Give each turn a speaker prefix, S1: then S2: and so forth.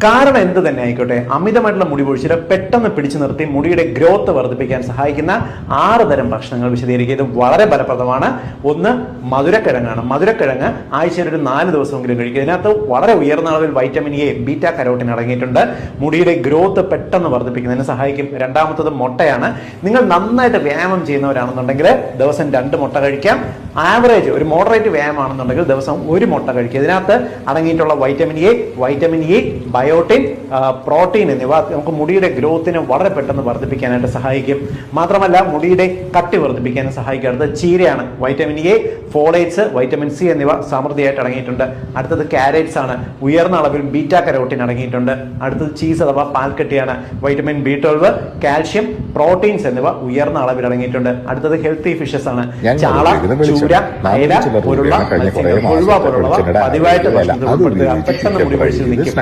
S1: കാരണം എന്ത് തന്നെ ആയിക്കോട്ടെ, അമിതമായിട്ടുള്ള മുടി പൊഴിച്ചിൽ പെട്ടെന്ന് പിടിച്ചു നിർത്തി മുടിയുടെ ഗ്രോത്ത് വർദ്ധിപ്പിക്കാൻ സഹായിക്കുന്ന 6 തരം ഭക്ഷണങ്ങൾ വിശദീകരിക്കുക. ഇത് വളരെ ഫലപ്രദമാണ്. ഒന്ന്, മധുരക്കിഴങ്ങാണ്. മധുരക്കിഴങ്ങ് ആഴ്ചയിൽ ഒരു 4 ദിവസമെങ്കിലും കഴിക്കുക. ഇതിനകത്ത് വളരെ ഉയർന്ന അളവിൽ വൈറ്റമിൻ എ, ബീറ്റ കരോട്ടിൻ അടങ്ങിയിട്ടുണ്ട്. മുടിയുടെ ഗ്രോത്ത് പെട്ടെന്ന് വർദ്ധിപ്പിക്കുന്നതിന് സഹായിക്കും. രണ്ടാമത്തത് മുട്ടയാണ്. നിങ്ങൾ നന്നായിട്ട് വ്യായാമം ചെയ്യുന്നവരാണെന്നുണ്ടെങ്കിൽ ദിവസം 2 മുട്ട കഴിക്കാം. ആവറേജ് ഒരു മോഡറേറ്റ് വ്യായാമമാണെന്നുണ്ടെങ്കിൽ ദിവസം 1 മുട്ട കഴിക്കുക. ഇതിനകത്ത് അടങ്ങിയിട്ടുള്ള വൈറ്റമിൻ എ, ബയോട്ടിൻ, പ്രോട്ടീൻ എന്നിവ നമുക്ക് മുടിയുടെ ഗ്രോത്തിനെ വളരെ പെട്ടെന്ന് വർദ്ധിപ്പിക്കാനായിട്ട് സഹായിക്കും. മാത്രമല്ല മുടിയുടെ കട്ടി വർദ്ധിപ്പിക്കാനും സഹായിക്കുന്നത് ചീരയാണ്. വൈറ്റമിൻ എ, ഫോളേറ്റ്സ്, വൈറ്റമിൻ സി എന്നിവ സമൃദ്ധിയായിട്ട് അടങ്ങിയിട്ടുണ്ട്. അടുത്തത് കാരറ്റ്സ് ആണ്. ഉയർന്ന അളവിൽ ബീറ്റ കരോട്ടിൻ അടങ്ങിയിട്ടുണ്ട്. അടുത്തത് ചീസ് അഥവാ പാൽക്കട്ടിയാണ്. വൈറ്റമിൻ B12, കാൽഷ്യം, പ്രോട്ടീൻസ് എന്നിവ ഉയർന്ന അളവിൽ അടങ്ങിയിട്ടുണ്ട്. അടുത്തത് ഹെൽത്തി ഫിഷസ് ആണ്. ചാള, ചൂര, അയല പോലുള്ള മത്സ്യങ്ങൾ, കൊഴുവ പോലുള്ളവ പതിവായിട്ട് ഭക്ഷണത്തിൽ ഉൾപ്പെടുത്തുക. പെട്ടെന്ന് മുടി പൊഴിച്ചിൽ നിൽക്കും.